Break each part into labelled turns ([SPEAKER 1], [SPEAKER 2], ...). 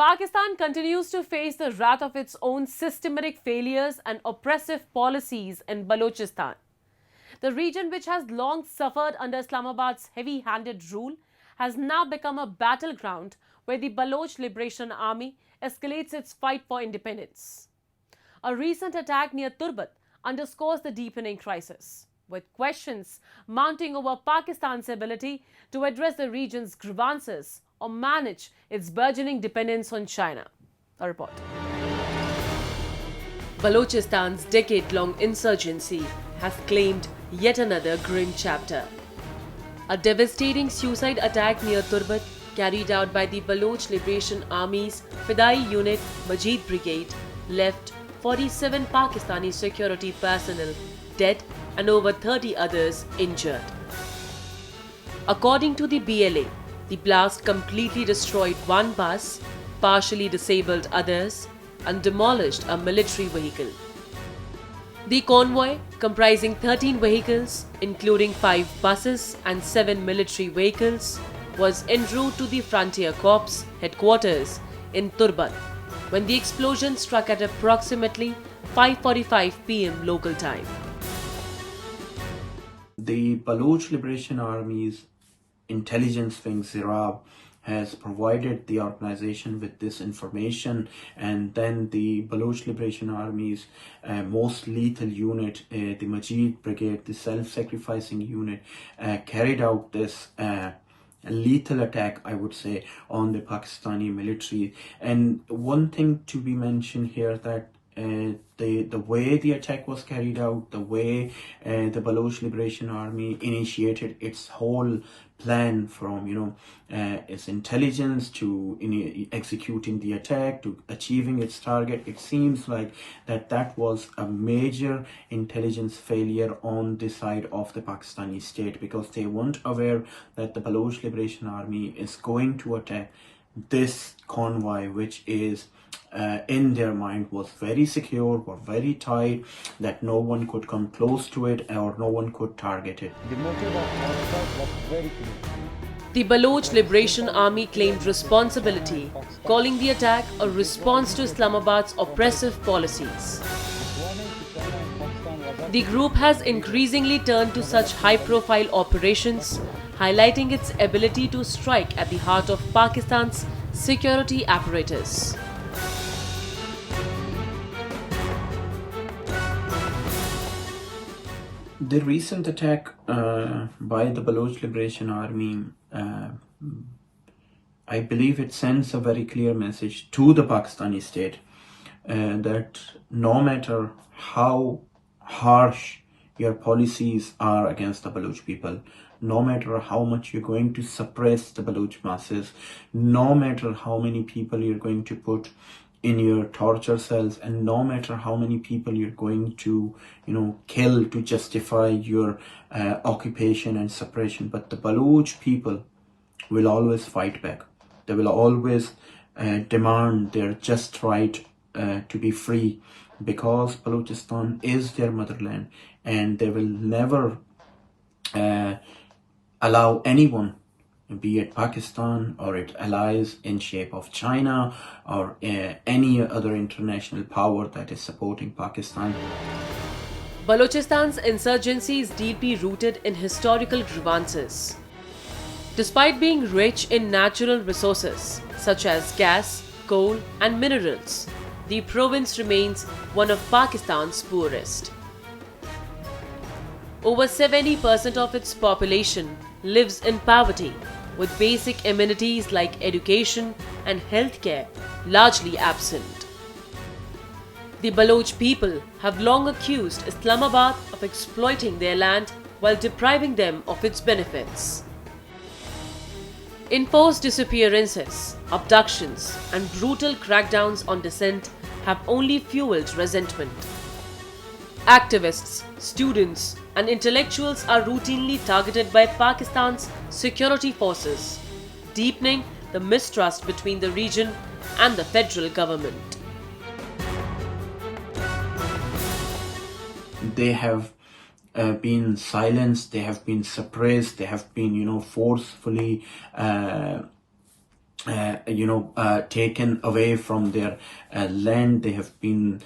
[SPEAKER 1] Pakistan continues to face the wrath of its own systematic failures and oppressive policies in Balochistan. The region, which has long suffered under Islamabad's heavy-handed rule, has now become a battleground where the Baloch Liberation Army escalates its fight for independence. A recent attack near Turbat underscores the deepening crisis, with questions mounting over Pakistan's ability to address the region's grievances or manage its burgeoning dependence on China. A report. Balochistan's decade-long insurgency has claimed yet another grim chapter. A devastating suicide attack near Turbat, carried out by the Baloch Liberation Army's Fidai Unit Majid Brigade, left 47 Pakistani security personnel dead and over 30 others injured. According to the BLA, the blast completely destroyed one bus, partially disabled others, and demolished a military vehicle. The convoy, comprising 13 vehicles, including 5 buses and 7 military vehicles, was en route to the Frontier Corps headquarters in Turbat when the explosion struck at approximately 5:45 p.m. local time.
[SPEAKER 2] The Baloch Liberation Army's intelligence wing Zirab has provided the organization with this information, and then the Baloch Liberation Army's most lethal unit, the Majid Brigade, the self-sacrificing unit, carried out this lethal attack, I would say, on the Pakistani military. And one thing to be mentioned here, that the way the attack was carried out, the way the Baloch Liberation Army initiated its whole plan, from its intelligence to executing the attack to achieving its target, it seems like that was a major intelligence failure on the side of the Pakistani state, because they weren't aware that the Baloch Liberation Army is going to attack this convoy, which is in their mind was very secure, were very tight, that no one could come close to it or no one could target it.
[SPEAKER 3] The motive of our attack was very clear.
[SPEAKER 1] The Baloch Liberation Army claimed responsibility, calling the attack a response to Islamabad's oppressive policies. The group has increasingly turned to such high-profile operations, highlighting its ability to strike at the heart of Pakistan's security apparatus.
[SPEAKER 2] The recent attack by the Baloch Liberation Army, I believe it sends a very clear message to the Pakistani state that no matter how harsh your policies are against the Baloch people, no matter how much you're going to suppress the Baloch masses, no matter how many people you're going to put in your torture cells, and no matter how many people you're going to kill to justify your occupation and suppression, but the Baloch people will always fight back. They will always demand their just right to be free, because Balochistan is their motherland, and they will never allow anyone, be it Pakistan or its allies in shape of China or any other international power that is supporting Pakistan.
[SPEAKER 1] Balochistan's insurgency is deeply rooted in historical grievances. Despite being rich in natural resources such as gas, coal and minerals, the province remains one of Pakistan's poorest. Over 70% of its population lives in poverty, with basic amenities like education and healthcare largely absent. The Baloch people have long accused Islamabad of exploiting their land while depriving them of its benefits. Enforced disappearances, abductions, and brutal crackdowns on dissent have only fueled resentment. Activists, students, and intellectuals are routinely targeted by Pakistan's security forces, deepening the mistrust between the region and the federal government.
[SPEAKER 2] They have been silenced, they have been suppressed, they have been, forcefully taken away from their land. They have been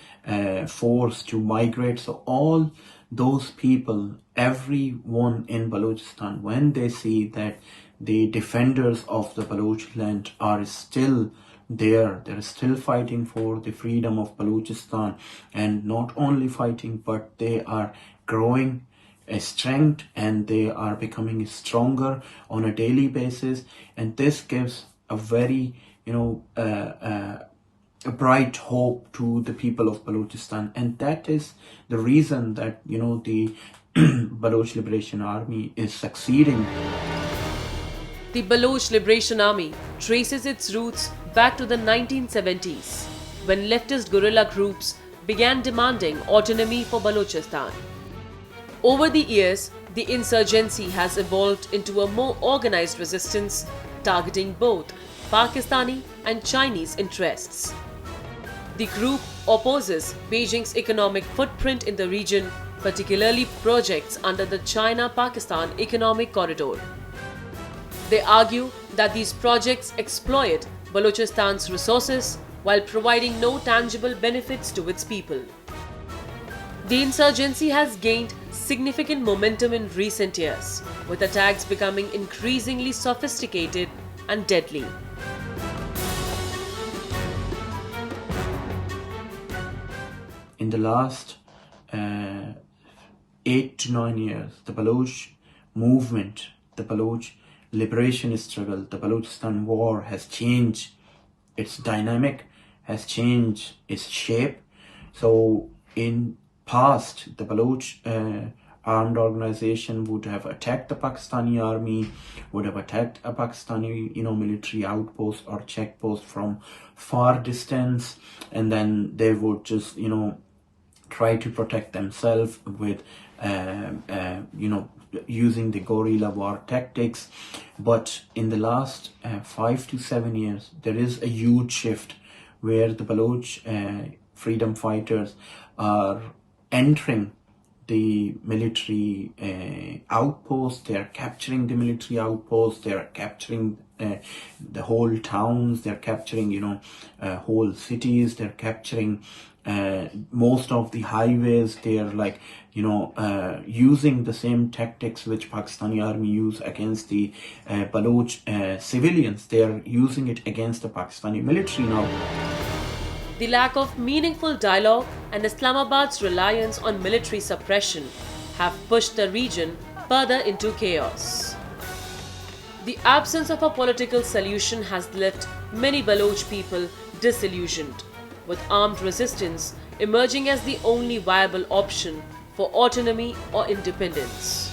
[SPEAKER 2] forced to migrate. So all those people, everyone in Balochistan, when they see that the defenders of the Baloch land are still there, they're still fighting for the freedom of Balochistan, and not only fighting, but they are growing a strength and they are becoming stronger on a daily basis, and this gives a very a bright hope to the people of Balochistan. And that is the reason that the Baloch Liberation Army is succeeding.
[SPEAKER 1] The Baloch Liberation Army traces its roots back to the 1970s, when leftist guerrilla groups began demanding autonomy for Balochistan. Over the years, the insurgency has evolved into a more organized resistance targeting both Pakistani and Chinese interests. The group opposes Beijing's economic footprint in the region, particularly projects under the China-Pakistan Economic Corridor. They argue that these projects exploit Balochistan's resources while providing no tangible benefits to its people. The insurgency has gained significant momentum in recent years, with attacks becoming increasingly sophisticated and deadly.
[SPEAKER 2] In the last 8 to 9 years, the Baloch movement, the Baloch liberation struggle, the Balochistan war has changed its dynamic, has changed its shape. So in past, the Baloch armed organization would have attacked the Pakistani army, would have attacked a Pakistani military outpost or checkpost from far distance, and then they would just try to protect themselves with using the guerrilla war tactics. But in the last 5 to 7 years, there is a huge shift where the Baloch freedom fighters are entering the military outpost. They are capturing the military outpost. They are capturing the whole towns. They're capturing whole cities. They're capturing most of the highways. They are using the same tactics which Pakistani army use against the Baloch civilians. They are using it against the Pakistani military now.
[SPEAKER 1] The lack of meaningful dialogue and Islamabad's reliance on military suppression have pushed the region further into chaos. The absence of a political solution has left many Baloch people disillusioned, with armed resistance emerging as the only viable option for autonomy or independence.